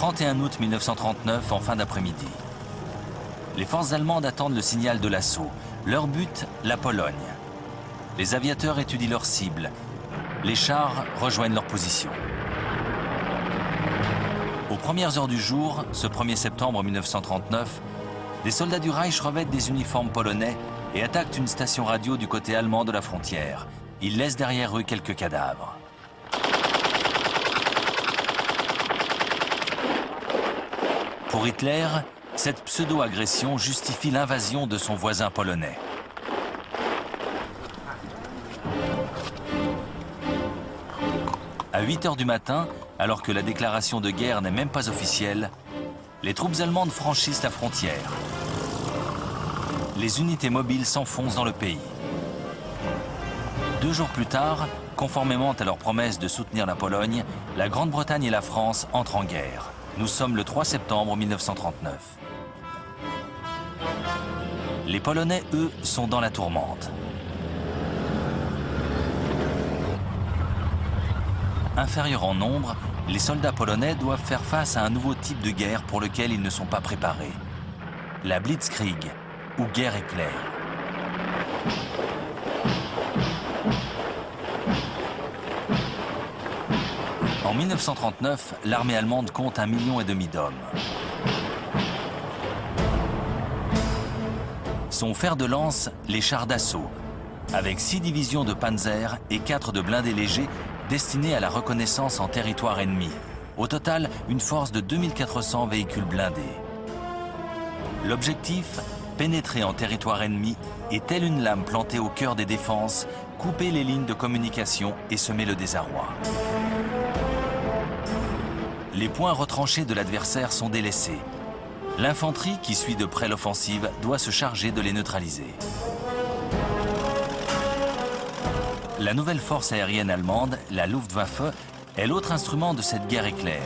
31 août 1939, en fin d'après-midi. Les forces allemandes attendent le signal de l'assaut. Leur but, la Pologne. Les aviateurs étudient leurs cibles. Les chars rejoignent leur position. Aux premières heures du jour, ce 1er septembre 1939, des soldats du Reich revêtent des uniformes polonais et attaquent une station radio du côté allemand de la frontière. Ils laissent derrière eux quelques cadavres. Pour Hitler, cette pseudo-agression justifie l'invasion de son voisin polonais. À 8 heures du matin, alors que la déclaration de guerre n'est même pas officielle, les troupes allemandes franchissent la frontière. Les unités mobiles s'enfoncent dans le pays. 2 jours plus tard, conformément à leur promesse de soutenir la Pologne, la Grande-Bretagne et la France entrent en guerre. Nous sommes le 3 septembre 1939. Les Polonais, eux, sont dans la tourmente. Inférieurs en nombre, les soldats polonais doivent faire face à un nouveau type de guerre pour lequel ils ne sont pas préparés. La Blitzkrieg, ou guerre éclair. En 1939, l'armée allemande compte 1,5 million d'hommes. Son fer de lance, les chars d'assaut, avec 6 divisions de panzer et 4 de blindés légers destinés à la reconnaissance en territoire ennemi. Au total, une force de 2400 véhicules blindés. L'objectif, pénétrer en territoire ennemi et, telle une lame plantée au cœur des défenses, couper les lignes de communication et semer le désarroi. Les points retranchés de l'adversaire sont délaissés. L'infanterie, qui suit de près l'offensive, doit se charger de les neutraliser. La nouvelle force aérienne allemande, la Luftwaffe, est l'autre instrument de cette guerre éclair.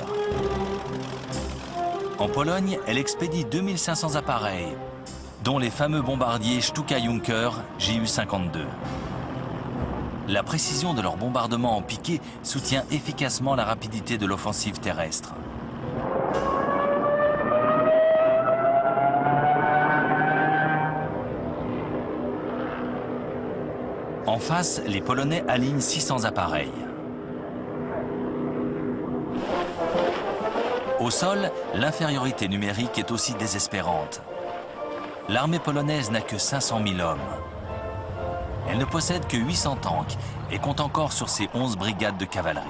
En Pologne, elle expédie 2500 appareils, dont les fameux bombardiers Stuka Junker Ju-52. La précision de leur bombardement en piqué soutient efficacement la rapidité de l'offensive terrestre. En face, les Polonais alignent 600 appareils. Au sol, l'infériorité numérique est aussi désespérante. L'armée polonaise n'a que 500 000 hommes. Elle ne possède que 800 tanks et compte encore sur ses 11 brigades de cavalerie.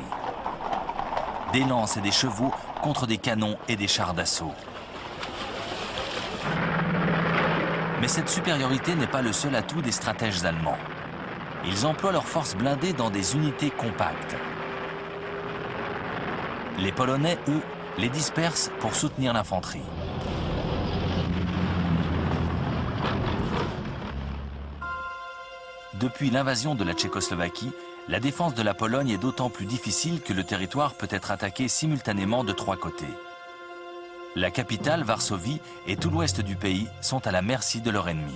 Des lances et des chevaux contre des canons et des chars d'assaut. Mais cette supériorité n'est pas le seul atout des stratèges allemands. Ils emploient leurs forces blindées dans des unités compactes. Les Polonais, eux, les dispersent pour soutenir l'infanterie. Depuis l'invasion de la Tchécoslovaquie, la défense de la Pologne est d'autant plus difficile que le territoire peut être attaqué simultanément de 3 côtés. La capitale, Varsovie, et tout l'ouest du pays sont à la merci de leur ennemi.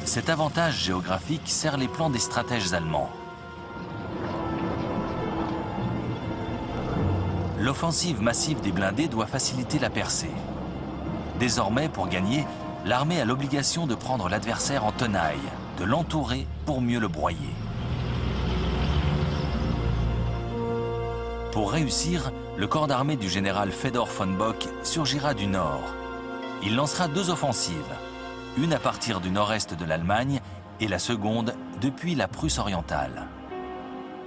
Cet avantage géographique sert les plans des stratèges allemands. L'offensive massive des blindés doit faciliter la percée. Désormais, pour gagner, l'armée a l'obligation de prendre l'adversaire en tenaille, de l'entourer pour mieux le broyer. Pour réussir, le corps d'armée du général Fedor von Bock surgira du nord. Il lancera 2 offensives, une à partir du nord-est de l'Allemagne et la seconde depuis la Prusse orientale.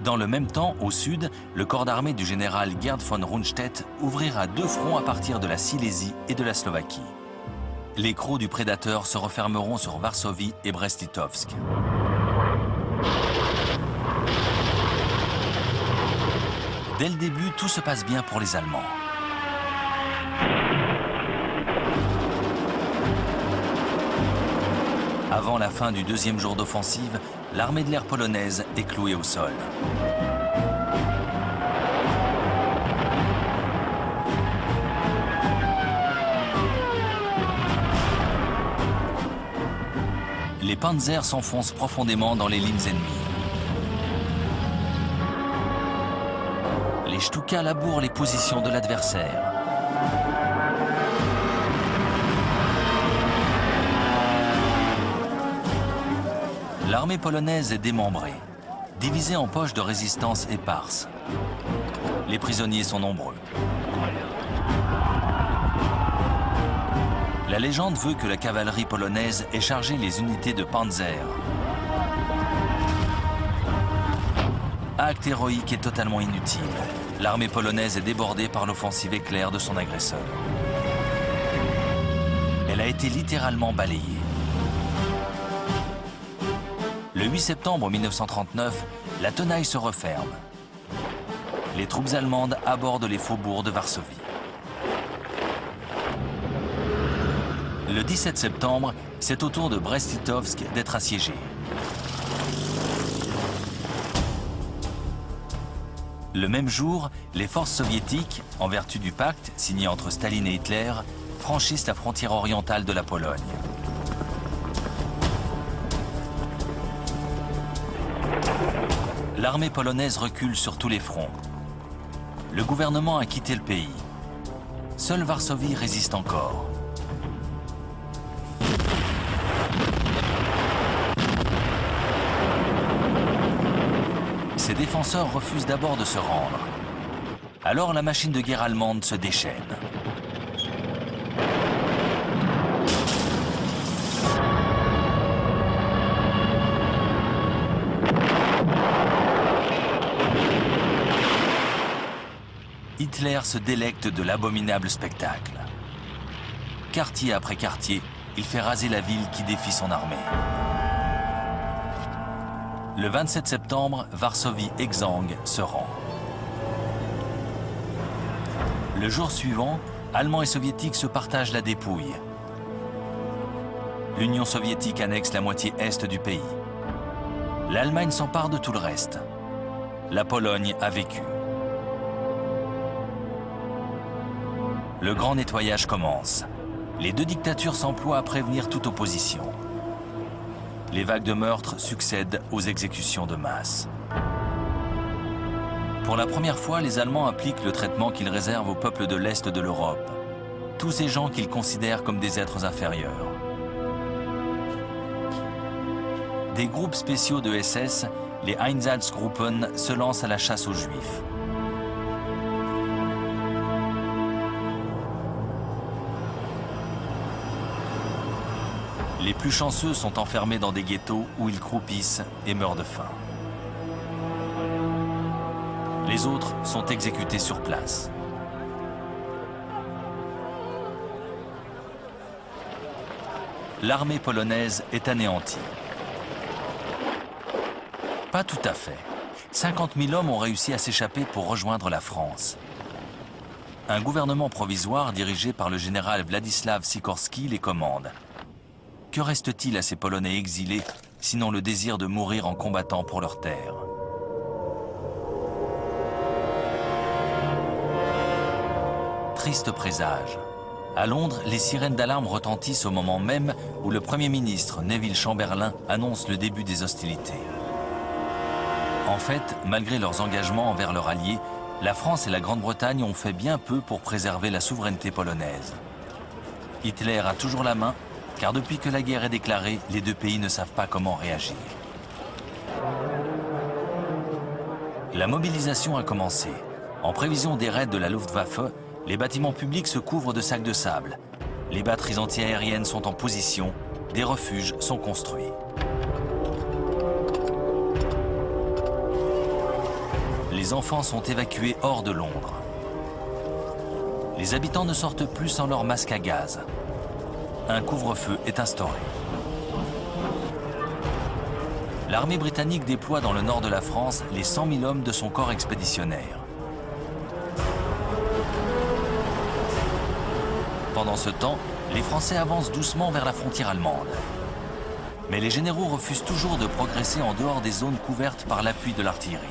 Dans le même temps, au sud, le corps d'armée du général Gerd von Rundstedt ouvrira 2 fronts à partir de la Silésie et de la Slovaquie. Les crocs du prédateur se refermeront sur Varsovie et Brest-Litovsk. Dès le début, tout se passe bien pour les Allemands. Avant la fin du 2e jour d'offensive, l'armée de l'air polonaise est clouée au sol. Les panzers s'enfoncent profondément dans les lignes ennemies. et Stuka laboure les positions de l'adversaire. L'armée polonaise est démembrée, divisée en poches de résistance éparses. Les prisonniers sont nombreux. La légende veut que la cavalerie polonaise ait chargé les unités de Panzer. Acte héroïque et totalement inutile. L'armée polonaise est débordée par l'offensive éclair de son agresseur. Elle a été littéralement balayée. Le 8 septembre 1939, la tenaille se referme. Les troupes allemandes abordent les faubourgs de Varsovie. Le 17 septembre, c'est au tour de Brest-Litovsk d'être assiégé. Le même jour, les forces soviétiques, en vertu du pacte signé entre Staline et Hitler, franchissent la frontière orientale de la Pologne. L'armée polonaise recule sur tous les fronts. Le gouvernement a quitté le pays. Seule Varsovie résiste encore. Ses défenseurs refusent d'abord de se rendre. Alors la machine de guerre allemande se déchaîne. Hitler se délecte de l'abominable spectacle. Quartier après quartier, il fait raser la ville qui défie son armée. Le 27 septembre, Varsovie exsangue se rend. Le jour suivant, Allemands et Soviétiques se partagent la dépouille. L'Union soviétique annexe la moitié est du pays. L'Allemagne s'empare de tout le reste. La Pologne a vécu. Le grand nettoyage commence. Les deux dictatures s'emploient à prévenir toute opposition. Les vagues de meurtres succèdent aux exécutions de masse. Pour la première fois, les Allemands appliquent le traitement qu'ils réservent aux peuples de l'Est de l'Europe. Tous ces gens qu'ils considèrent comme des êtres inférieurs. Des groupes spéciaux de SS, les Einsatzgruppen, se lancent à la chasse aux Juifs. Les plus chanceux sont enfermés dans des ghettos où ils croupissent et meurent de faim. Les autres sont exécutés sur place. L'armée polonaise est anéantie. Pas tout à fait. 50 000 hommes ont réussi à s'échapper pour rejoindre la France. Un gouvernement provisoire dirigé par le général Władysław Sikorski les commande. Que reste-t-il à ces Polonais exilés, sinon le désir de mourir en combattant pour leur terre? Triste présage. À Londres, les sirènes d'alarme retentissent au moment même où le Premier ministre Neville Chamberlain annonce le début des hostilités. En fait, malgré leurs engagements envers leurs alliés, la France et la Grande-Bretagne ont fait bien peu pour préserver la souveraineté polonaise. Hitler a toujours la main, car depuis que la guerre est déclarée, les deux pays ne savent pas comment réagir. La mobilisation a commencé. En prévision des raids de la Luftwaffe, les bâtiments publics se couvrent de sacs de sable. Les batteries antiaériennes sont en position, des refuges sont construits. Les enfants sont évacués hors de Londres. Les habitants ne sortent plus sans leur masque à gaz. Un couvre-feu est instauré. L'armée britannique déploie dans le nord de la France les 100 000 hommes de son corps expéditionnaire. Pendant ce temps, les Français avancent doucement vers la frontière allemande. Mais les généraux refusent toujours de progresser en dehors des zones couvertes par l'appui de l'artillerie.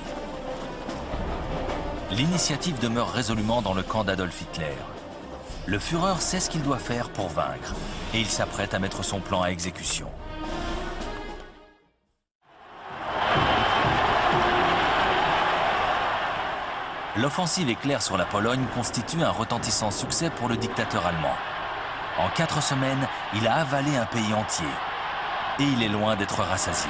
L'initiative demeure résolument dans le camp d'Adolf Hitler. Le Führer sait ce qu'il doit faire pour vaincre, et il s'apprête à mettre son plan à exécution. L'offensive éclair sur la Pologne constitue un retentissant succès pour le dictateur allemand. En 4 semaines, il a avalé un pays entier. Et il est loin d'être rassasié.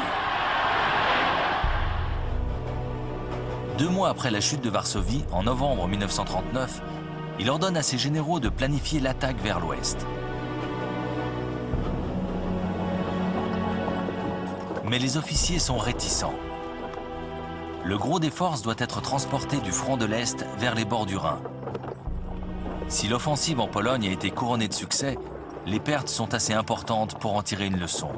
2 mois après la chute de Varsovie, en novembre 1939, il ordonne à ses généraux de planifier l'attaque vers l'ouest. Mais les officiers sont réticents. Le gros des forces doit être transporté du front de l'Est vers les bords du Rhin. Si l'offensive en Pologne a été couronnée de succès, les pertes sont assez importantes pour en tirer une leçon.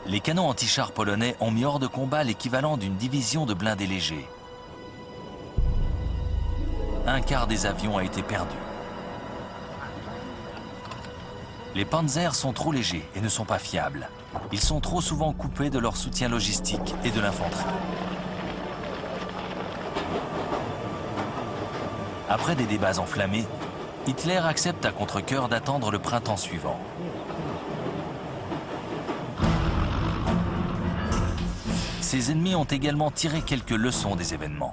Les canons anti-chars polonais ont mis hors de combat l'équivalent d'une division de blindés légers. Un quart des avions a été perdu. Les Panzers sont trop légers et ne sont pas fiables. Ils sont trop souvent coupés de leur soutien logistique et de l'infanterie. Après des débats enflammés, Hitler accepte à contre-cœur d'attendre le printemps suivant. Ses ennemis ont également tiré quelques leçons des événements.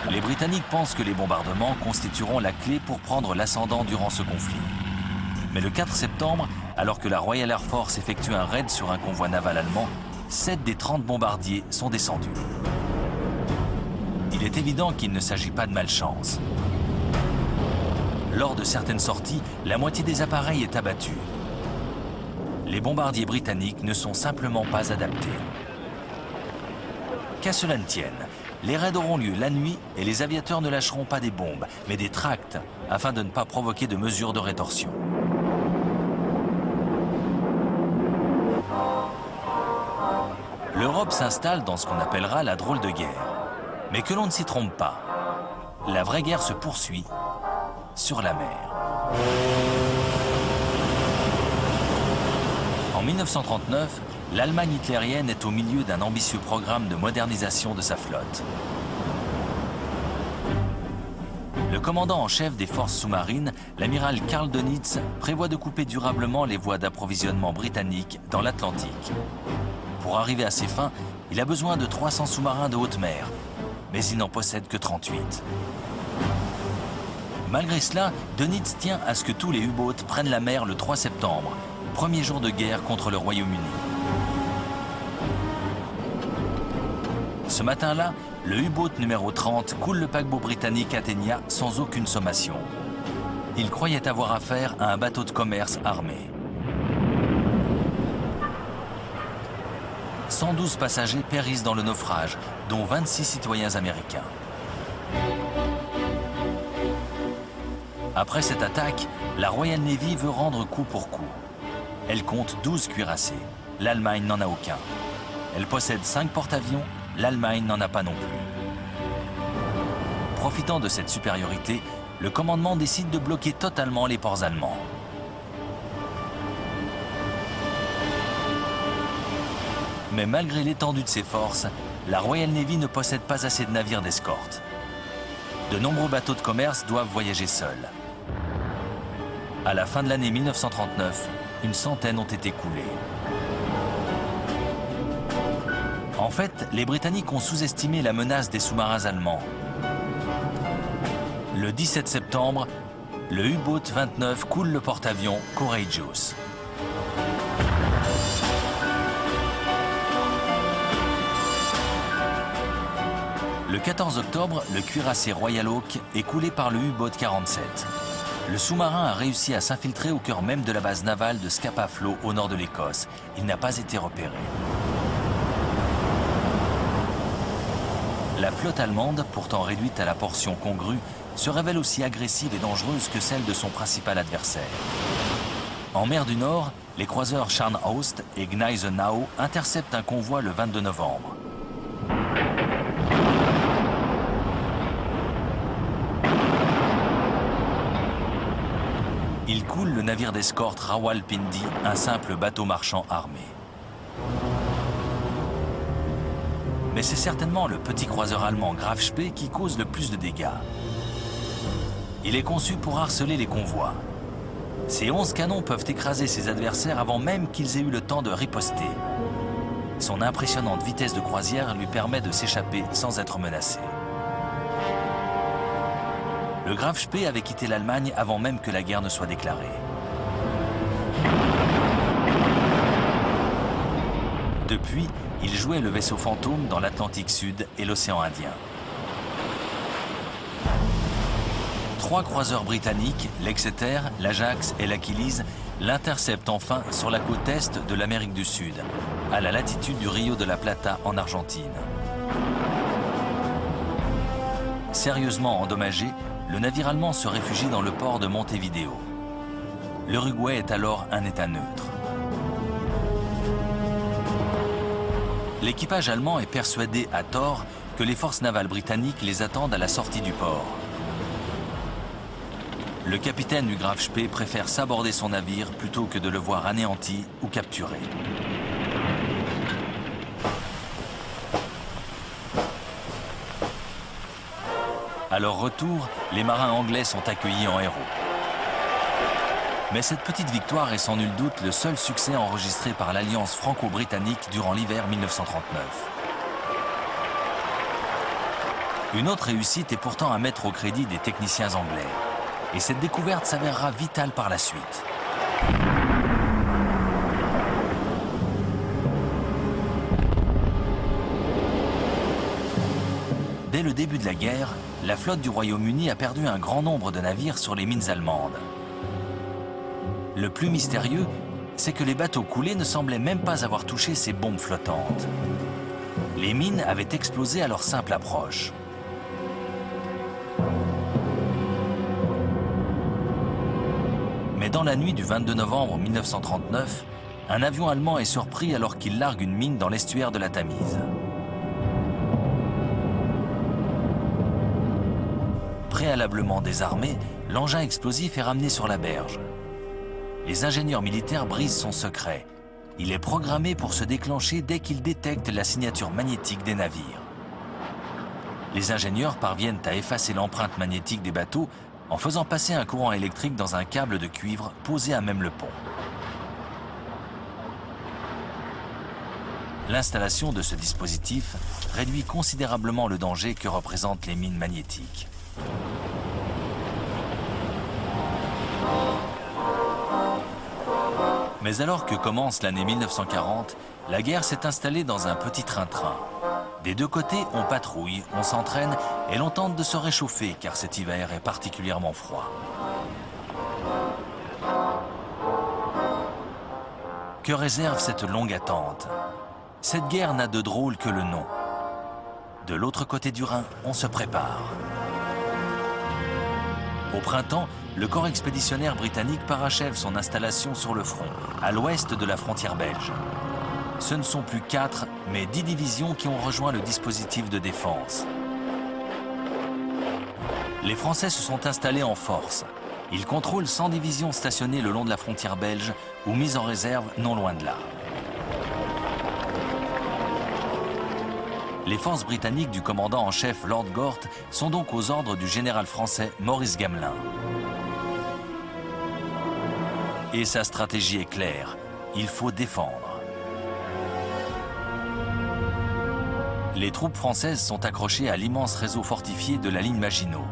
Les Britanniques pensent que les bombardements constitueront la clé pour prendre l'ascendant durant ce conflit. Mais le 4 septembre, alors que la Royal Air Force effectue un raid sur un convoi naval allemand, 7 des 30 bombardiers sont descendus. Il est évident qu'il ne s'agit pas de malchance. Lors de certaines sorties, la moitié des appareils est abattue. Les bombardiers britanniques ne sont simplement pas adaptés. Qu'à cela ne tienne, les raids auront lieu la nuit et les aviateurs ne lâcheront pas des bombes, mais des tracts, afin de ne pas provoquer de mesures de rétorsion. L'Europe s'installe dans ce qu'on appellera la drôle de guerre. Mais que l'on ne s'y trompe pas, la vraie guerre se poursuit sur la mer. En 1939, l'Allemagne hitlérienne est au milieu d'un ambitieux programme de modernisation de sa flotte. Le commandant en chef des forces sous-marines, l'amiral Karl Dönitz, prévoit de couper durablement les voies d'approvisionnement britanniques dans l'Atlantique. Pour arriver à ses fins, il a besoin de 300 sous-marins de haute mer, mais il n'en possède que 38. Malgré cela, Dönitz tient à ce que tous les U-boats prennent la mer le 3 septembre, premier jour de guerre contre le Royaume-Uni. Ce matin-là, le U-boat numéro 30 coule le paquebot britannique Athenia sans aucune sommation. Il croyait avoir affaire à un bateau de commerce armé. 112 passagers périssent dans le naufrage, dont 26 citoyens américains. Après cette attaque, la Royal Navy veut rendre coup pour coup. Elle compte 12 cuirassés. L'Allemagne n'en a aucun. Elle possède 5 porte-avions. L'Allemagne n'en a pas non plus. Profitant de cette supériorité, le commandement décide de bloquer totalement les ports allemands. Mais malgré l'étendue de ses forces, la Royal Navy ne possède pas assez de navires d'escorte. De nombreux bateaux de commerce doivent voyager seuls. À la fin de l'année 1939, une centaine ont été coulés. En fait, les Britanniques ont sous-estimé la menace des sous-marins allemands. Le 17 septembre, le U-boat 29 coule le porte-avions Courageous. Le 14 octobre, le cuirassé Royal Oak est coulé par le U-boat 47. Le sous-marin a réussi à s'infiltrer au cœur même de la base navale de Scapa Flow au nord de l'Écosse. Il n'a pas été repéré. La flotte allemande, pourtant réduite à la portion congrue, se révèle aussi agressive et dangereuse que celle de son principal adversaire. En mer du Nord, les croiseurs Scharnhorst et Gneisenau interceptent un convoi le 22 novembre. Il coule le navire d'escorte Rawalpindi, un simple bateau marchand armé. Mais c'est certainement le petit croiseur allemand Graf Spee qui cause le plus de dégâts. Il est conçu pour harceler les convois. Ses 11 canons peuvent écraser ses adversaires avant même qu'ils aient eu le temps de riposter. Son impressionnante vitesse de croisière lui permet de s'échapper sans être menacé. Le Graf Spee avait quitté l'Allemagne avant même que la guerre ne soit déclarée. Depuis, il jouait le vaisseau fantôme dans l'Atlantique Sud et l'océan Indien. 3 croiseurs britanniques, l'Exeter, l'Ajax et l'Achilles, l'interceptent enfin sur la côte est de l'Amérique du Sud, à la latitude du Rio de la Plata en Argentine. Sérieusement endommagé, le navire allemand se réfugie dans le port de Montevideo. L'Uruguay est alors un État neutre. L'équipage allemand est persuadé à tort que les forces navales britanniques les attendent à la sortie du port. Le capitaine du Graf Spee préfère s'aborder son navire plutôt que de le voir anéanti ou capturé. À leur retour, les marins anglais sont accueillis en héros. Mais cette petite victoire est sans nul doute le seul succès enregistré par l'alliance franco-britannique durant l'hiver 1939. Une autre réussite est pourtant à mettre au crédit des techniciens anglais. Et cette découverte s'avérera vitale par la suite. Dès le début de la guerre, la flotte du Royaume-Uni a perdu un grand nombre de navires sur les mines allemandes. Le plus mystérieux, c'est que les bateaux coulés ne semblaient même pas avoir touché ces bombes flottantes. Les mines avaient explosé à leur simple approche. Mais dans la nuit du 22 novembre 1939, un avion allemand est surpris alors qu'il largue une mine dans l'estuaire de la Tamise. Préalablement désarmé, l'engin explosif est ramené sur la berge. Les ingénieurs militaires brisent son secret. Il est programmé pour se déclencher dès qu'ils détectent la signature magnétique des navires. Les ingénieurs parviennent à effacer l'empreinte magnétique des bateaux en faisant passer un courant électrique dans un câble de cuivre posé à même le pont. L'installation de ce dispositif réduit considérablement le danger que représentent les mines magnétiques. Mais alors que commence l'année 1940, la guerre s'est installée dans un petit train-train. Des deux côtés, on patrouille, on s'entraîne et l'on tente de se réchauffer car cet hiver est particulièrement froid. Que réserve cette longue attente? Cette guerre n'a de drôle que le nom. De l'autre côté du Rhin, on se prépare. Au printemps, le corps expéditionnaire britannique parachève son installation sur le front, à l'ouest de la frontière belge. Ce ne sont plus 4, mais 10 divisions qui ont rejoint le dispositif de défense. Les Français se sont installés en force. Ils contrôlent 100 divisions stationnées le long de la frontière belge ou mises en réserve non loin de là. Les forces britanniques du commandant en chef Lord Gort sont donc aux ordres du général français Maurice Gamelin. Et sa stratégie est claire, il faut défendre. Les troupes françaises sont accrochées à l'immense réseau fortifié de la ligne Maginot.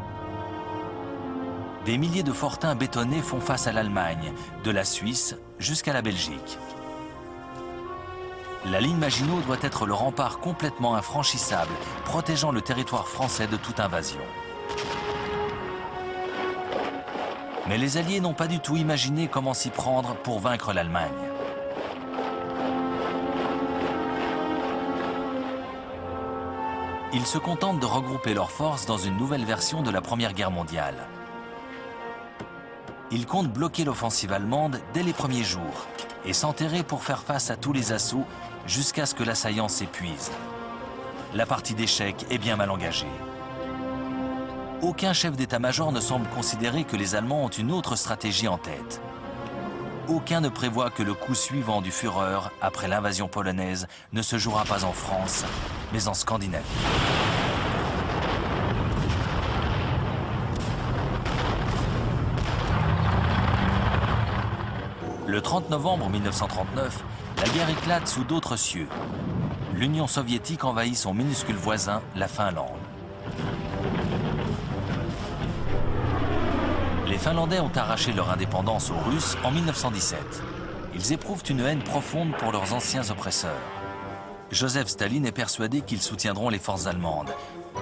Des milliers de fortins bétonnés font face à l'Allemagne, de la Suisse jusqu'à la Belgique. La ligne Maginot doit être le rempart complètement infranchissable, protégeant le territoire français de toute invasion. Mais les Alliés n'ont pas du tout imaginé comment s'y prendre pour vaincre l'Allemagne. Ils se contentent de regrouper leurs forces dans une nouvelle version de la Première Guerre mondiale. Ils comptent bloquer l'offensive allemande dès les premiers jours et s'enterrer pour faire face à tous les assauts jusqu'à ce que l'assaillant s'épuise. La partie d'échec est bien mal engagée. Aucun chef d'état-major ne semble considérer que les Allemands ont une autre stratégie en tête. Aucun ne prévoit que le coup suivant du Führer, après l'invasion polonaise, ne se jouera pas en France, mais en Scandinavie. Le 30 novembre 1939, la guerre éclate sous d'autres cieux. L'Union soviétique envahit son minuscule voisin, la Finlande. Les Finlandais ont arraché leur indépendance aux Russes en 1917. Ils éprouvent une haine profonde pour leurs anciens oppresseurs. Joseph Staline est persuadé qu'ils soutiendront les forces allemandes.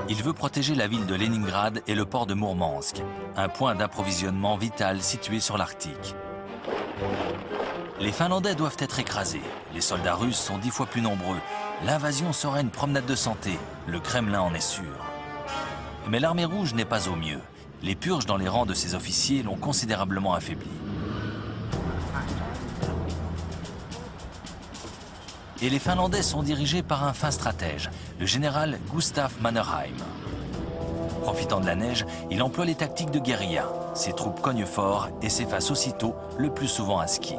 Il veut protéger la ville de Leningrad et le port de Mourmansk, un point d'approvisionnement vital situé sur l'Arctique. Les Finlandais doivent être écrasés. Les soldats russes sont 10 fois plus nombreux. L'invasion sera une promenade de santé. Le Kremlin en est sûr. Mais l'armée rouge n'est pas au mieux. Les purges dans les rangs de ses officiers l'ont considérablement affaibli. Et les Finlandais sont dirigés par un fin stratège, le général Gustaf Mannerheim. Profitant de la neige, il emploie les tactiques de guérilla. Ses troupes cognent fort et s'effacent aussitôt, le plus souvent à ski.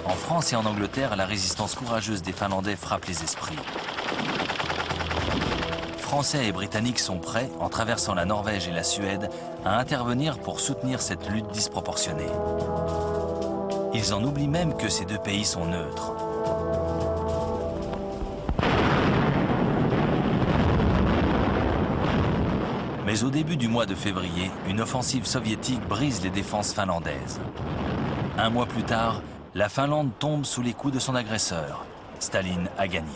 En France et en Angleterre, la résistance courageuse des Finlandais frappe les esprits. Français et Britanniques sont prêts, en traversant la Norvège et la Suède, à intervenir pour soutenir cette lutte disproportionnée. Ils en oublient même que ces deux pays sont neutres. Mais au début du mois de février, une offensive soviétique brise les défenses finlandaises. Un mois plus tard, la Finlande tombe sous les coups de son agresseur. Staline a gagné.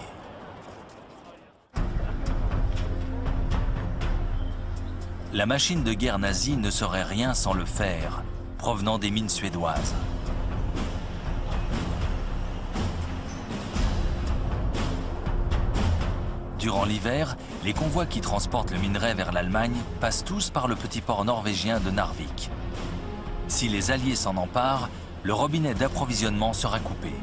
La machine de guerre nazie ne serait rien sans le fer, provenant des mines suédoises. Durant l'hiver, les convois qui transportent le minerai vers l'Allemagne passent tous par le petit port norvégien de Narvik. Si les Alliés s'en emparent, le robinet d'approvisionnement sera coupé.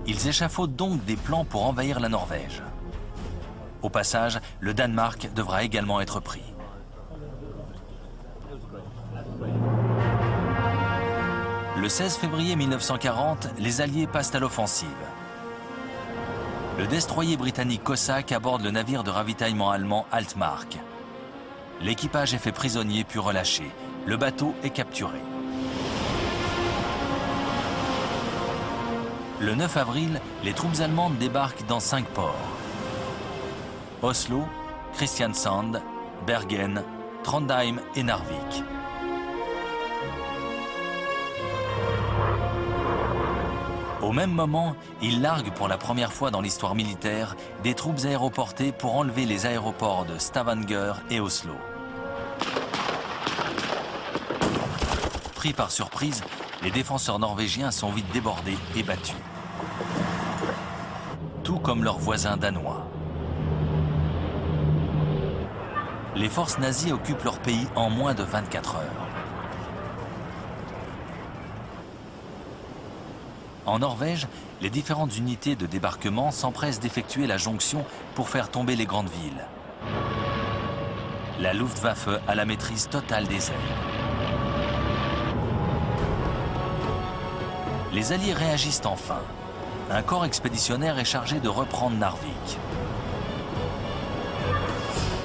Ils échafaudent donc des plans pour envahir la Norvège. Au passage, le Danemark devra également être pris. Le 16 février 1940, les Alliés passent à l'offensive. Le destroyer britannique Cossack aborde le navire de ravitaillement allemand Altmark. L'équipage est fait prisonnier puis relâché. Le bateau est capturé. Le 9 avril, les troupes allemandes débarquent dans 5 ports. Oslo, Kristiansand, Bergen, Trondheim et Narvik. Au même moment, ils larguent pour la première fois dans l'histoire militaire des troupes aéroportées pour enlever les aéroports de Stavanger et Oslo. Pris par surprise, les défenseurs norvégiens sont vite débordés et battus. Tout comme leurs voisins danois. Les forces nazies occupent leur pays en moins de 24 heures. En Norvège, les différentes unités de débarquement s'empressent d'effectuer la jonction pour faire tomber les grandes villes. La Luftwaffe a la maîtrise totale des airs. Les Alliés réagissent enfin. Un corps expéditionnaire est chargé de reprendre Narvik.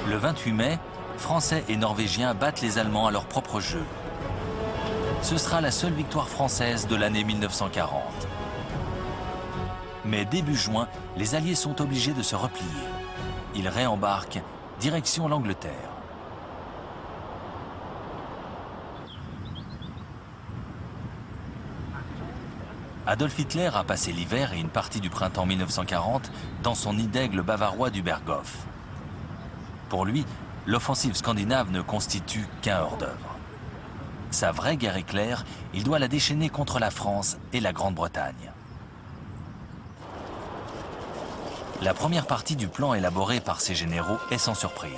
Le 28 mai, Français et Norvégiens battent les Allemands à leur propre jeu. Ce sera la seule victoire française de l'année 1940. Mais début juin, les Alliés sont obligés de se replier. Ils réembarquent, direction l'Angleterre. Adolf Hitler a passé l'hiver et une partie du printemps 1940 dans son nid d'aigle bavarois du Berghof. Pour lui, l'offensive scandinave ne constitue qu'un hors-d'œuvre. Sa vraie guerre est claire, il doit la déchaîner contre la France et la Grande-Bretagne. La première partie du plan élaboré par ses généraux est sans surprise.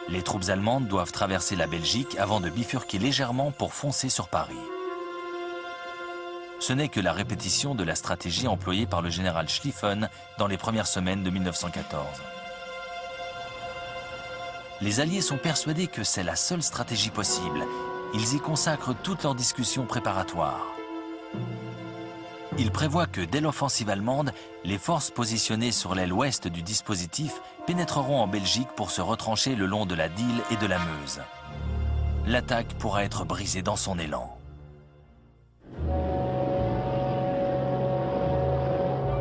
Les troupes allemandes doivent traverser la Belgique avant de bifurquer légèrement pour foncer sur Paris. Ce n'est que la répétition de la stratégie employée par le général Schlieffen dans les premières semaines de 1914. Les Alliés sont persuadés que c'est la seule stratégie possible. Ils y consacrent toutes leurs discussions préparatoires. Il prévoit que dès l'offensive allemande, les forces positionnées sur l'aile ouest du dispositif pénétreront en Belgique pour se retrancher le long de la Dyle et de la Meuse. L'attaque pourra être brisée dans son élan.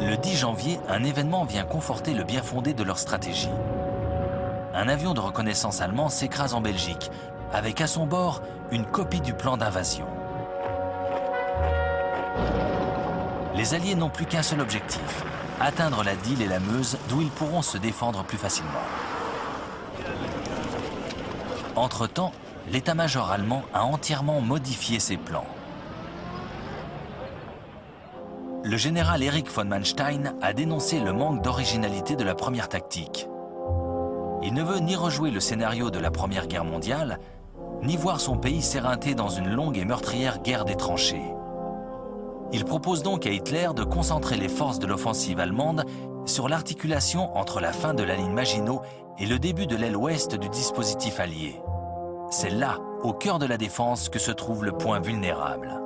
Le 10 janvier, un événement vient conforter le bien-fondé de leur stratégie. Un avion de reconnaissance allemand s'écrase en Belgique, avec à son bord une copie du plan d'invasion. Les Alliés n'ont plus qu'un seul objectif, atteindre la Dyle et la Meuse, d'où ils pourront se défendre plus facilement. Entre-temps, l'état-major allemand a entièrement modifié ses plans. Le général Erich von Manstein a dénoncé le manque d'originalité de la première tactique. Il ne veut ni rejouer le scénario de la Première Guerre mondiale, ni voir son pays s'éreinter dans une longue et meurtrière guerre des tranchées. Il propose donc à Hitler de concentrer les forces de l'offensive allemande sur l'articulation entre la fin de la ligne Maginot et le début de l'aile ouest du dispositif allié. C'est là, au cœur de la défense, que se trouve le point vulnérable.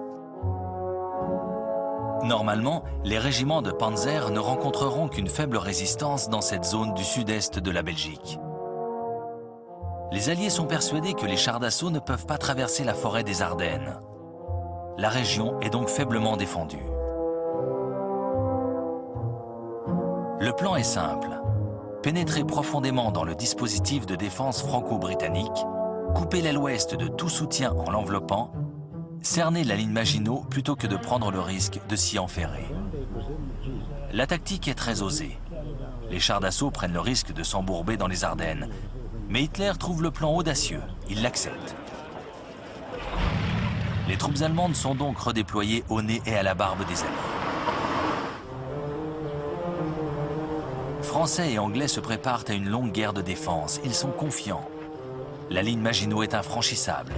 Normalement, les régiments de Panzer ne rencontreront qu'une faible résistance dans cette zone du sud-est de la Belgique. Les Alliés sont persuadés que les chars d'assaut ne peuvent pas traverser la forêt des Ardennes. La région est donc faiblement défendue. Le plan est simple. Pénétrer profondément dans le dispositif de défense franco-britannique, couper l'aile ouest de tout soutien en l'enveloppant, cerner la ligne Maginot plutôt que de prendre le risque de s'y enferrer. La tactique est très osée. Les chars d'assaut prennent le risque de s'embourber dans les Ardennes. Mais Hitler trouve le plan audacieux, il l'accepte. Les troupes allemandes sont donc redéployées au nez et à la barbe des Alliés. Français et Anglais se préparent à une longue guerre de défense. Ils sont confiants. La ligne Maginot est infranchissable.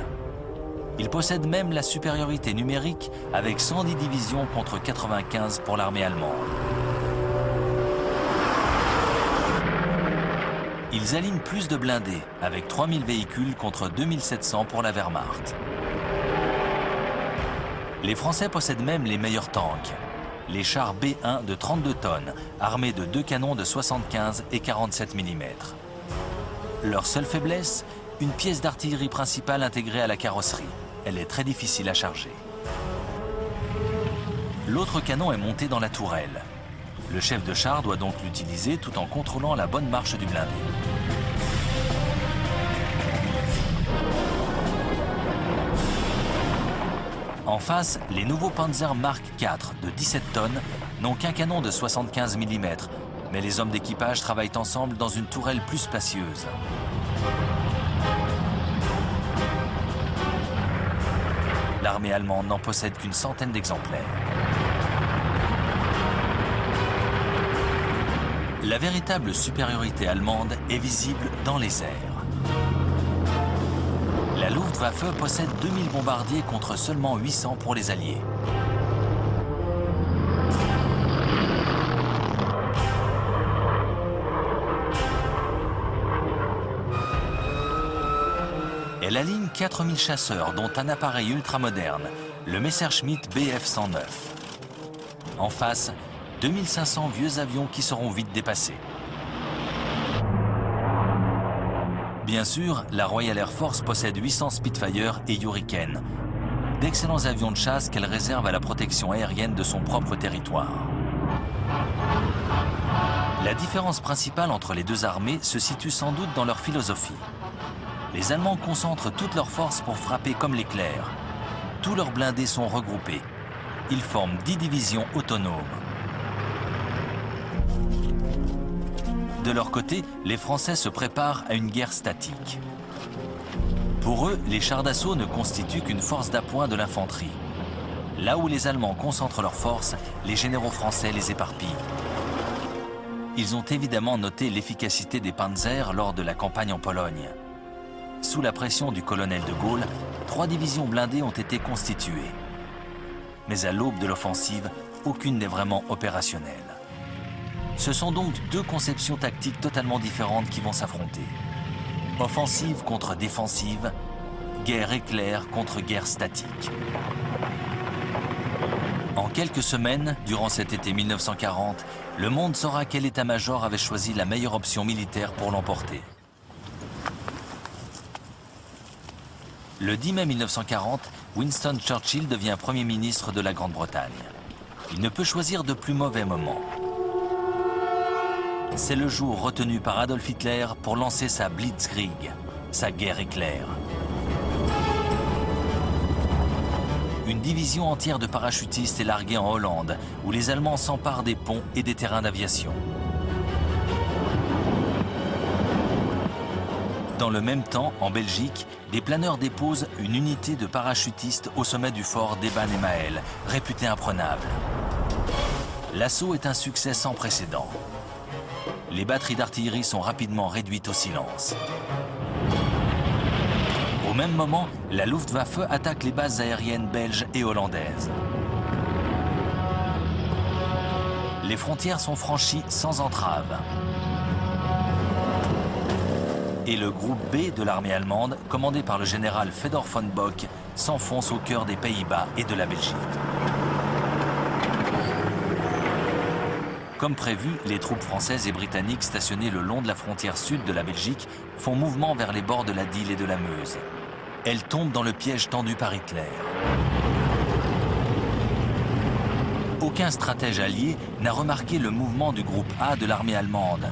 Ils possèdent même la supériorité numérique avec 110 divisions contre 95 pour l'armée allemande. Ils alignent plus de blindés, avec 3000 véhicules contre 2700 pour la Wehrmacht. Les Français possèdent même les meilleurs tanks, les chars B1 de 32 tonnes, armés de 2 canons de 75 et 47 mm. Leur seule faiblesse, une pièce d'artillerie principale intégrée à la carrosserie. Elle est très difficile à charger. L'autre canon est monté dans la tourelle. Le chef de char doit donc l'utiliser tout en contrôlant la bonne marche du blindé. En face, les nouveaux Panzer Mark IV de 17 tonnes n'ont qu'un canon de 75 mm, mais les hommes d'équipage travaillent ensemble dans une tourelle plus spacieuse. L'armée allemande n'en possède qu'une centaine d'exemplaires. La véritable supériorité allemande est visible dans les airs. La Luftwaffe possède 2000 bombardiers contre seulement 800 pour les Alliés. Elle aligne 4000 chasseurs, dont un appareil ultramoderne, le Messerschmitt Bf-109. En face, 2500 vieux avions qui seront vite dépassés. Bien sûr, la Royal Air Force possède 800 Spitfire et Hurricane, d'excellents avions de chasse qu'elle réserve à la protection aérienne de son propre territoire. La différence principale entre les deux armées se situe sans doute dans leur philosophie. Les Allemands concentrent toutes leurs forces pour frapper comme l'éclair. Tous leurs blindés sont regroupés. Ils forment 10 divisions autonomes. De leur côté, les Français se préparent à une guerre statique. Pour eux, les chars d'assaut ne constituent qu'une force d'appoint de l'infanterie. Là où les Allemands concentrent leurs forces, les généraux français les éparpillent. Ils ont évidemment noté l'efficacité des panzers lors de la campagne en Pologne. Sous la pression du colonel de Gaulle, 3 divisions blindées ont été constituées. Mais à l'aube de l'offensive, aucune n'est vraiment opérationnelle. Ce sont donc deux conceptions tactiques totalement différentes qui vont s'affronter. Offensive contre défensive, guerre éclair contre guerre statique. En quelques semaines, durant cet été 1940, le monde saura quel état-major avait choisi la meilleure option militaire pour l'emporter. Le 10 mai 1940, Winston Churchill devient Premier ministre de la Grande-Bretagne. Il ne peut choisir de plus mauvais moment. C'est le jour retenu par Adolf Hitler pour lancer sa Blitzkrieg, sa guerre éclair. Une division entière de parachutistes est larguée en Hollande, où les Allemands s'emparent des ponts et des terrains d'aviation. Dans le même temps, en Belgique, des planeurs déposent une unité de parachutistes au sommet du fort d'Eban-Emael, réputé imprenable. L'assaut est un succès sans précédent. Les batteries d'artillerie sont rapidement réduites au silence. Au même moment, la Luftwaffe attaque les bases aériennes belges et hollandaises. Les frontières sont franchies sans entrave. Et le groupe B de l'armée allemande, commandé par le général Fedor von Bock, s'enfonce au cœur des Pays-Bas et de la Belgique. Comme prévu, les troupes françaises et britanniques stationnées le long de la frontière sud de la Belgique font mouvement vers les bords de la Dyle et de la Meuse. Elles tombent dans le piège tendu par Hitler. Aucun stratège allié n'a remarqué le mouvement du groupe A de l'armée allemande.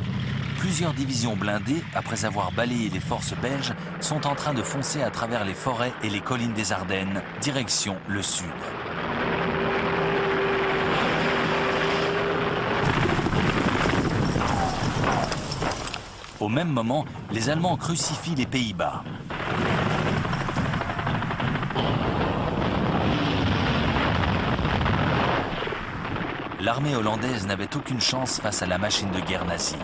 Plusieurs divisions blindées, après avoir balayé les forces belges, sont en train de foncer à travers les forêts et les collines des Ardennes, direction le sud. Au même moment, les Allemands crucifient les Pays-Bas. L'armée hollandaise n'avait aucune chance face à la machine de guerre nazie.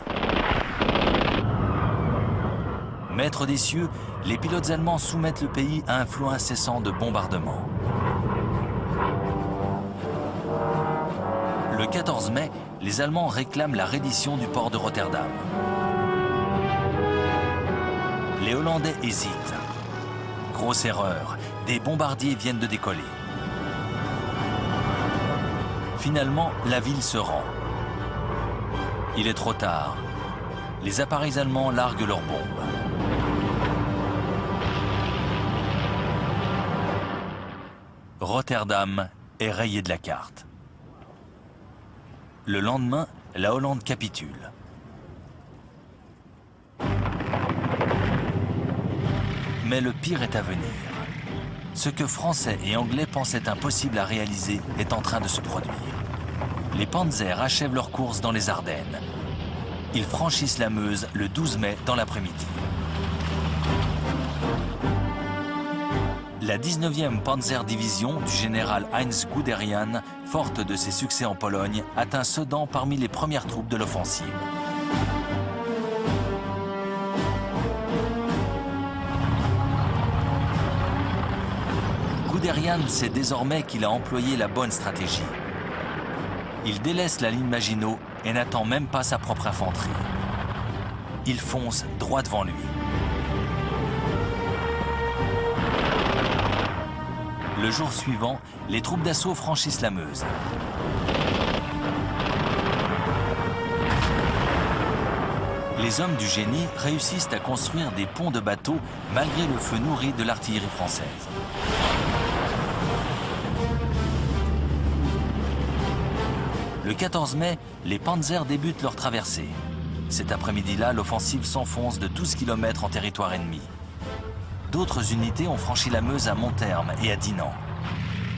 Maîtres des cieux, les pilotes allemands soumettent le pays à un flot incessant de bombardements. Le 14 mai, les Allemands réclament la reddition du port de Rotterdam. Les Hollandais hésitent. Grosse erreur, des bombardiers viennent de décoller. Finalement, la ville se rend. Il est trop tard. Les appareils allemands larguent leurs bombes. Rotterdam est rayé de la carte. Le lendemain, la Hollande capitule. Mais le pire est à venir. Ce que Français et Anglais pensaient impossible à réaliser est en train de se produire. Les Panzers achèvent leur course dans les Ardennes. Ils franchissent la Meuse le 12 mai dans l'après-midi. La 19e Panzer Division du général Heinz Guderian, forte de ses succès en Pologne, atteint Sedan parmi les premières troupes de l'offensive. Guderian sait désormais qu'il a employé la bonne stratégie. Il délaisse la ligne Maginot et n'attend même pas sa propre infanterie. Il fonce droit devant lui. Le jour suivant, les troupes d'assaut franchissent la Meuse. Les hommes du génie réussissent à construire des ponts de bateaux malgré le feu nourri de l'artillerie française. Le 14 mai, les Panzers débutent leur traversée. Cet après-midi-là, l'offensive s'enfonce de 12 km en territoire ennemi. D'autres unités ont franchi la Meuse à Montherme et à Dinant.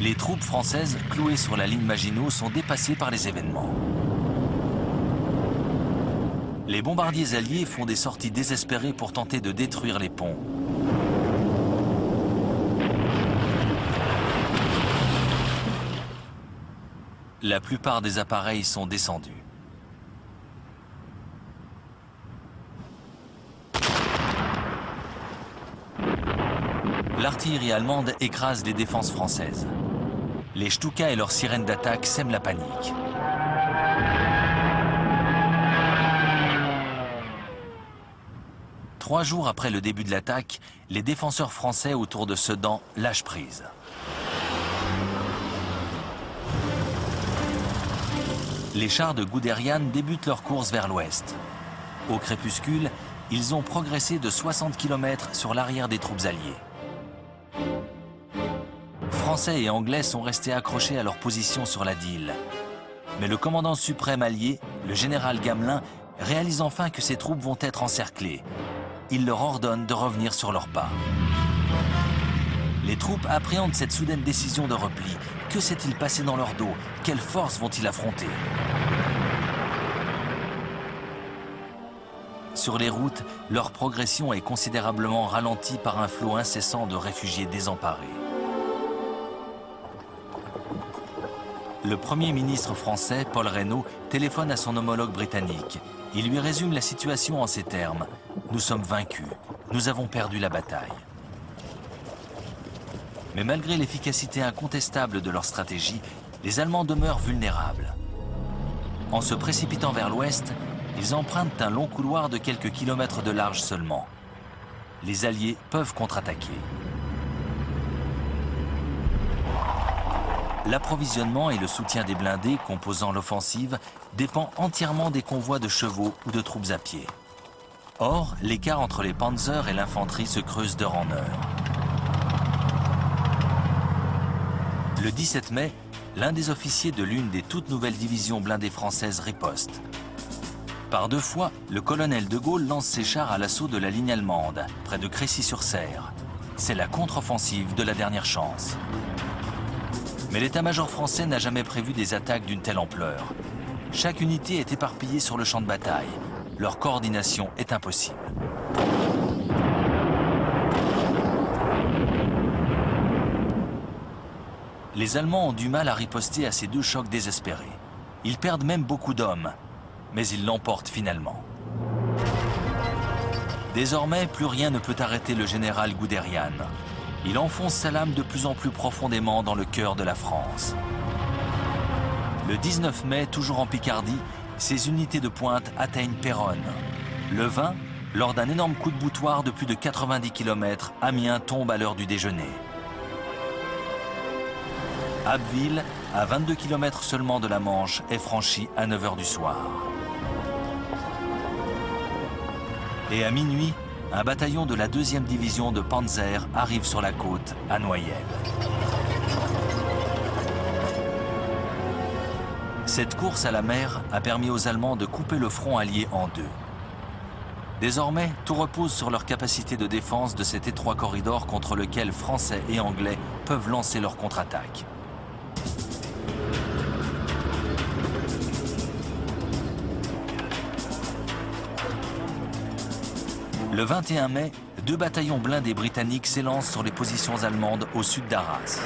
Les troupes françaises, clouées sur la ligne Maginot, sont dépassées par les événements. Les bombardiers alliés font des sorties désespérées pour tenter de détruire les ponts. La plupart des appareils sont descendus. L'artillerie allemande écrase les défenses françaises. Les Stuka et leurs sirènes d'attaque sèment la panique. Trois jours après le début de l'attaque, les défenseurs français autour de Sedan lâchent prise. Les chars de Guderian débutent leur course vers l'ouest. Au crépuscule, ils ont progressé de 60 km sur l'arrière des troupes alliées. Français et Anglais sont restés accrochés à leur position sur la Dyle. Mais le commandant suprême allié, le général Gamelin, réalise enfin que ses troupes vont être encerclées. Il leur ordonne de revenir sur leurs pas. Les troupes appréhendent cette soudaine décision de repli. Que s'est-il passé dans leur dos? Quelles forces vont-ils affronter? Sur les routes, leur progression est considérablement ralentie par un flot incessant de réfugiés désemparés. Le Premier ministre français, Paul Reynaud, téléphone à son homologue britannique. Il lui résume la situation en ces termes. « Nous sommes vaincus. Nous avons perdu la bataille. » Mais malgré l'efficacité incontestable de leur stratégie, les Allemands demeurent vulnérables. En se précipitant vers l'ouest, ils empruntent un long couloir de quelques kilomètres de large seulement. Les Alliés peuvent contre-attaquer. L'approvisionnement et le soutien des blindés composant l'offensive dépend entièrement des convois de chevaux ou de troupes à pied. Or, l'écart entre les panzers et l'infanterie se creuse d'heure en heure. Le 17 mai, l'un des officiers de l'une des toutes nouvelles divisions blindées françaises riposte. Par deux fois, le colonel de Gaulle lance ses chars à l'assaut de la ligne allemande, près de Crécy-sur-Serre. C'est la contre-offensive de la dernière chance. Mais l'état-major français n'a jamais prévu des attaques d'une telle ampleur. Chaque unité est éparpillée sur le champ de bataille. Leur coordination est impossible. Les Allemands ont du mal à riposter à ces deux chocs désespérés. Ils perdent même beaucoup d'hommes, mais ils l'emportent finalement. Désormais, plus rien ne peut arrêter le général Guderian. Il enfonce sa lame de plus en plus profondément dans le cœur de la France. Le 19 mai, toujours en Picardie, ses unités de pointe atteignent Péronne. Le 20, lors d'un énorme coup de boutoir de plus de 90 km, Amiens tombe à l'heure du déjeuner. Abbeville, à 22 km seulement de la Manche, est franchi à 9 h du soir. Et à minuit, un bataillon de la 2e division de Panzer arrive sur la côte à Noyelles. Cette course à la mer a permis aux Allemands de couper le front allié en deux. Désormais, tout repose sur leur capacité de défense de cet étroit corridor contre lequel Français et Anglais peuvent lancer leur contre-attaque. Le 21 mai, 2 bataillons blindés britanniques s'élancent sur les positions allemandes au sud d'Arras.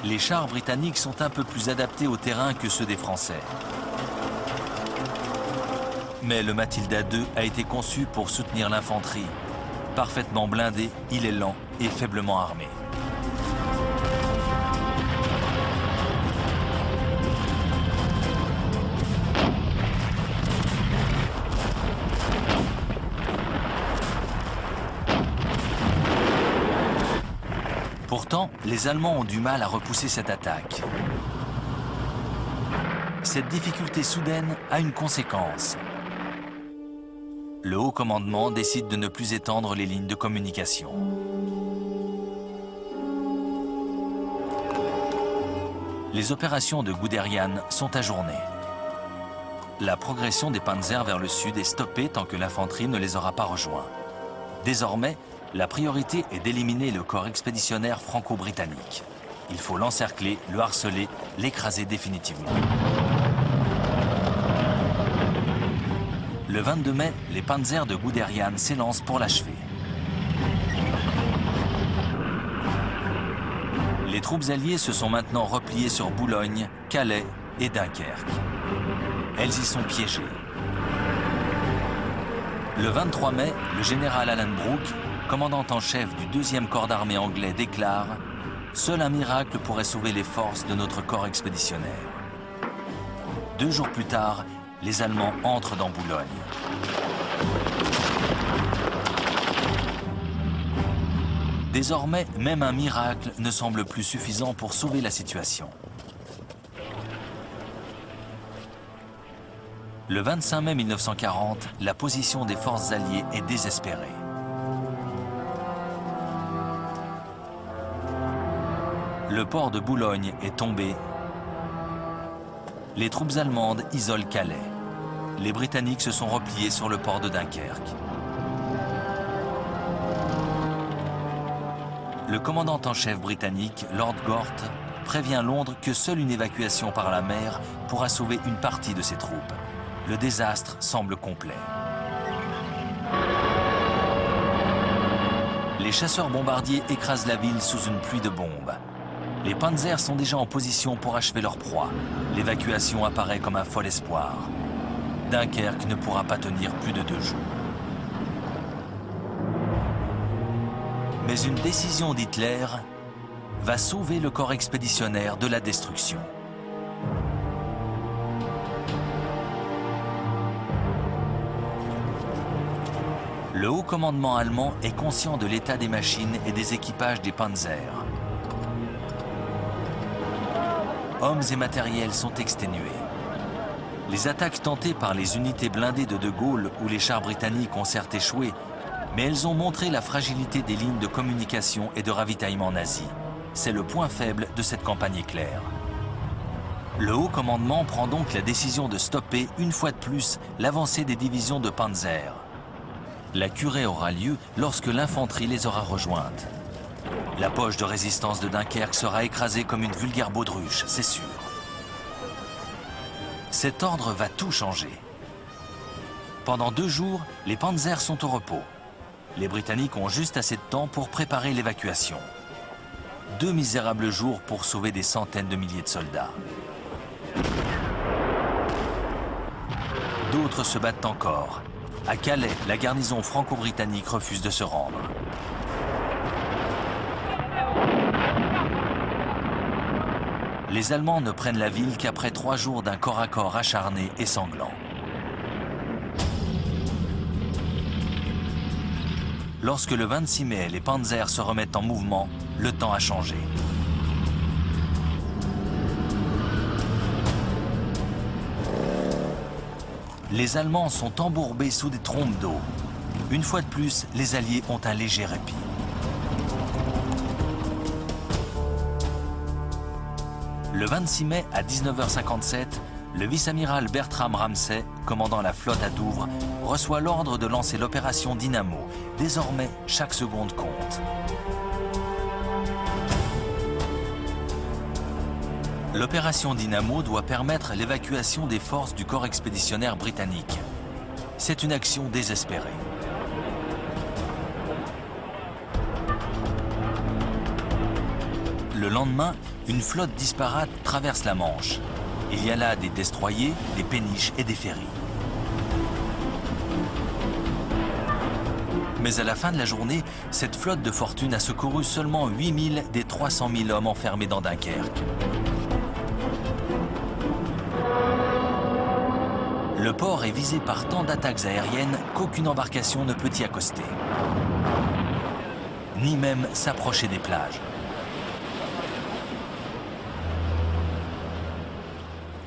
Les chars britanniques sont un peu plus adaptés au terrain que ceux des Français. Mais le Matilda II a été conçu pour soutenir l'infanterie. Parfaitement blindé, il est lent et faiblement armé. Pourtant, les Allemands ont du mal à repousser cette attaque. Cette difficulté soudaine a une conséquence. Le haut commandement décide de ne plus étendre les lignes de communication. Les opérations de Guderian sont ajournées. La progression des panzers vers le sud est stoppée tant que l'infanterie ne les aura pas rejoints. Désormais, la priorité est d'éliminer le corps expéditionnaire franco-britannique. Il faut l'encercler, le harceler, l'écraser définitivement. Le 22 mai, les panzers de Guderian s'élancent pour l'achever. Les troupes alliées se sont maintenant repliées sur Boulogne, Calais et Dunkerque. Elles y sont piégées. Le 23 mai, le général Alan Brooke, commandant en chef du 2e corps d'armée anglais, déclare « Seul un miracle pourrait sauver les forces de notre corps expéditionnaire ». 2 jours plus tard, les Allemands entrent dans Boulogne. Désormais, même un miracle ne semble plus suffisant pour sauver la situation. Le 25 mai 1940, la position des forces alliées est désespérée. Le port de Boulogne est tombé. Les troupes allemandes isolent Calais. Les Britanniques se sont repliés sur le port de Dunkerque. Le commandant en chef britannique, Lord Gort, prévient Londres que seule une évacuation par la mer pourra sauver une partie de ses troupes. Le désastre semble complet. Les chasseurs bombardiers écrasent la ville sous une pluie de bombes. Les panzers sont déjà en position pour achever leur proie. L'évacuation apparaît comme un fol espoir. Dunkerque ne pourra pas tenir plus de 2 jours. Mais une décision d'Hitler va sauver le corps expéditionnaire de la destruction. Le haut commandement allemand est conscient de l'état des machines et des équipages des panzers. Hommes et matériels sont exténués. Les attaques tentées par les unités blindées de De Gaulle ou les chars britanniques ont certes échoué, mais elles ont montré la fragilité des lignes de communication et de ravitaillement nazis. C'est le point faible de cette campagne éclair. Le haut commandement prend donc la décision de stopper une fois de plus l'avancée des divisions de Panzer. La curée aura lieu lorsque l'infanterie les aura rejointes. La poche de résistance de Dunkerque sera écrasée comme une vulgaire baudruche, c'est sûr. Cet ordre va tout changer. Pendant 2 jours, les Panzers sont au repos. Les Britanniques ont juste assez de temps pour préparer l'évacuation. 2 misérables jours pour sauver des centaines de milliers de soldats. D'autres se battent encore. À Calais, la garnison franco-britannique refuse de se rendre. Les Allemands ne prennent la ville qu'après 3 jours d'un corps à corps acharné et sanglant. Lorsque le 26 mai, les Panzers se remettent en mouvement, le temps a changé. Les Allemands sont embourbés sous des trompes d'eau. Une fois de plus, les Alliés ont un léger répit. Le 26 mai à 19h57, le vice-amiral Bertram Ramsay, commandant la flotte à Douvres, reçoit l'ordre de lancer l'opération Dynamo. Désormais, chaque seconde compte. L'opération Dynamo doit permettre l'évacuation des forces du corps expéditionnaire britannique. C'est une action désespérée. Le lendemain, une flotte disparate traverse la Manche. Il y a là des destroyers, des péniches et des ferries. Mais à la fin de la journée, cette flotte de fortune a secouru seulement 8000 des 300 000 hommes enfermés dans Dunkerque. Le port est visé par tant d'attaques aériennes qu'aucune embarcation ne peut y accoster, ni même s'approcher des plages.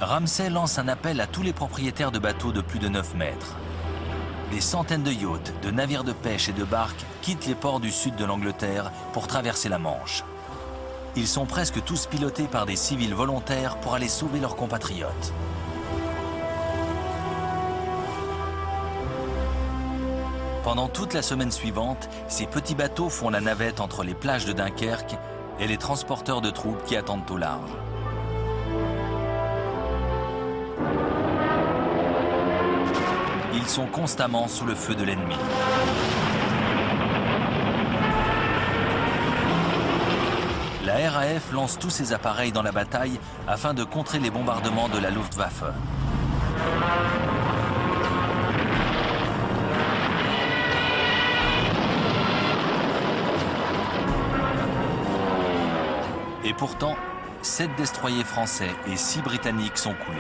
Ramsay lance un appel à tous les propriétaires de bateaux de plus de 9 mètres. Des centaines de yachts, de navires de pêche et de barques quittent les ports du sud de l'Angleterre pour traverser la Manche. Ils sont presque tous pilotés par des civils volontaires pour aller sauver leurs compatriotes. Pendant toute la semaine suivante, ces petits bateaux font la navette entre les plages de Dunkerque et les transporteurs de troupes qui attendent au large. Ils sont constamment sous le feu de l'ennemi. La RAF lance tous ses appareils dans la bataille afin de contrer les bombardements de la Luftwaffe. Et pourtant, 7 destroyers français et 6 britanniques sont coulés.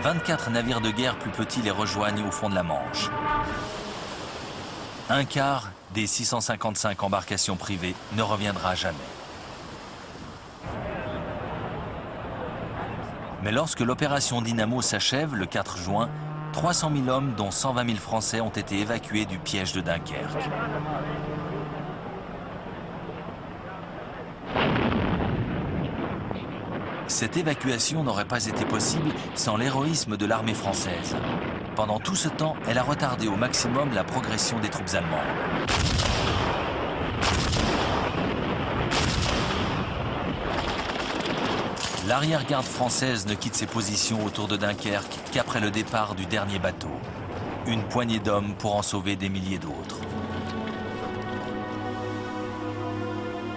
24 navires de guerre plus petits les rejoignent au fond de la Manche. Un quart des 655 embarcations privées ne reviendra jamais. Mais lorsque l'opération Dynamo s'achève le 4 juin, 300 000 hommes, dont 120 000 Français, ont été évacués du piège de Dunkerque. Cette évacuation n'aurait pas été possible sans l'héroïsme de l'armée française. Pendant tout ce temps, elle a retardé au maximum la progression des troupes allemandes. L'arrière-garde française ne quitte ses positions autour de Dunkerque qu'après le départ du dernier bateau. Une poignée d'hommes pour en sauver des milliers d'autres.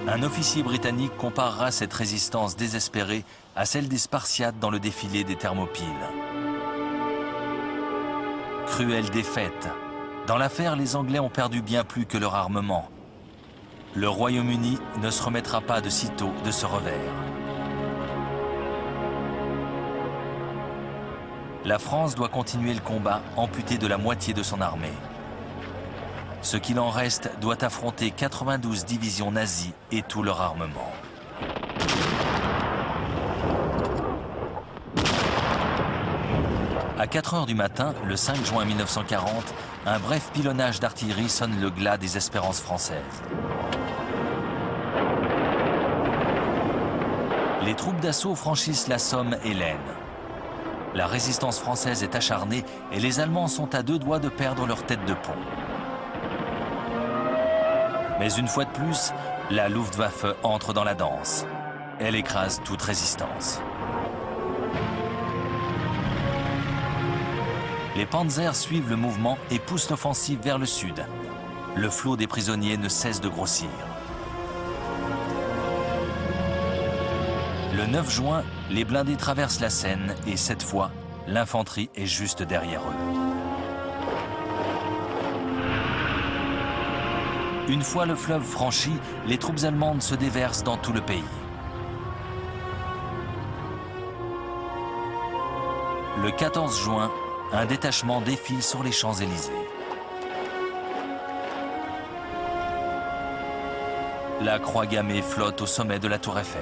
Un officier britannique comparera cette résistance désespérée à celle des Spartiates dans le défilé des Thermopyles. Cruelle défaite. Dans l'affaire, les Anglais ont perdu bien plus que leur armement. Le Royaume-Uni ne se remettra pas de sitôt de ce revers. La France doit continuer le combat, amputée de la moitié de son armée. Ce qu'il en reste doit affronter 92 divisions nazies et tout leur armement. À 4 heures du matin, le 5 juin 1940, un bref pilonnage d'artillerie sonne le glas des espérances françaises. Les troupes d'assaut franchissent la Somme et l'Aisne. La résistance française est acharnée et les Allemands sont à 2 doigts de perdre leur tête de pont. Mais une fois de plus, la Luftwaffe entre dans la danse. Elle écrase toute résistance. Les panzers suivent le mouvement et poussent l'offensive vers le sud. Le flot des prisonniers ne cesse de grossir. Le 9 juin, les blindés traversent la Seine et cette fois, l'infanterie est juste derrière eux. Une fois le fleuve franchi, les troupes allemandes se déversent dans tout le pays. Le 14 juin, un détachement défile sur les Champs-Élysées. La croix gammée flotte au sommet de la Tour Eiffel.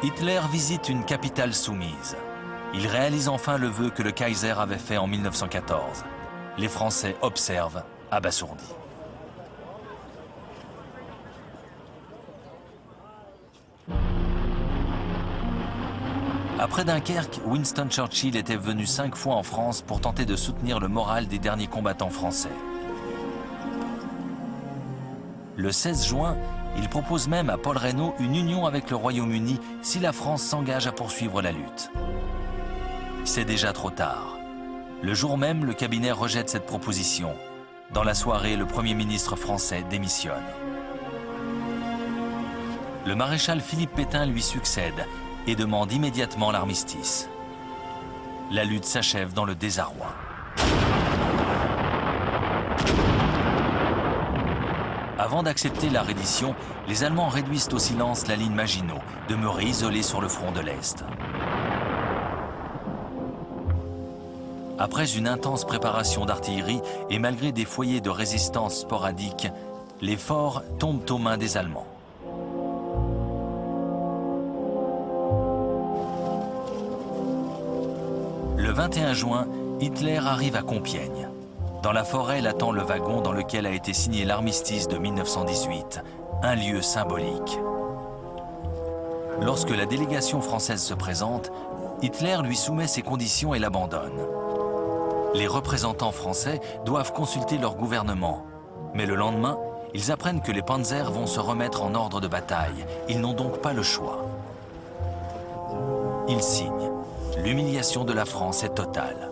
Hitler visite une capitale soumise. Il réalise enfin le vœu que le Kaiser avait fait en 1914. Les Français observent, abasourdis. Après Dunkerque, Winston Churchill était venu 5 fois en France pour tenter de soutenir le moral des derniers combattants français. Le 16 juin, il propose même à Paul Reynaud une union avec le Royaume-Uni si la France s'engage à poursuivre la lutte. C'est déjà trop tard. Le jour même, le cabinet rejette cette proposition. Dans la soirée, le Premier ministre français démissionne. Le maréchal Philippe Pétain lui succède et demande immédiatement l'armistice. La lutte s'achève dans le désarroi. Avant d'accepter la reddition, les Allemands réduisent au silence la ligne Maginot, demeurée isolée sur le front de l'Est. Après une intense préparation d'artillerie et malgré des foyers de résistance sporadiques, les forts tombent aux mains des Allemands. Le 21 juin, Hitler arrive à Compiègne. Dans la forêt l'attend le wagon dans lequel a été signé l'armistice de 1918, un lieu symbolique. Lorsque la délégation française se présente, Hitler lui soumet ses conditions et l'abandonne. Les représentants français doivent consulter leur gouvernement. Mais le lendemain, ils apprennent que les panzers vont se remettre en ordre de bataille. Ils n'ont donc pas le choix. Ils signent. L'humiliation de la France est totale.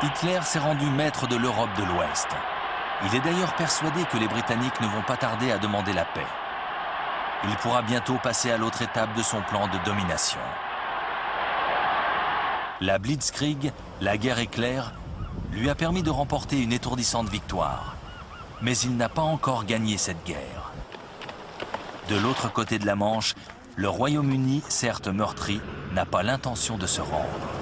Hitler s'est rendu maître de l'Europe de l'Ouest. Il est d'ailleurs persuadé que les Britanniques ne vont pas tarder à demander la paix. Il pourra bientôt passer à l'autre étape de son plan de domination. La Blitzkrieg, la guerre éclair, lui a permis de remporter une étourdissante victoire. Mais il n'a pas encore gagné cette guerre. De l'autre côté de la Manche, le Royaume-Uni, certes meurtri, n'a pas l'intention de se rendre.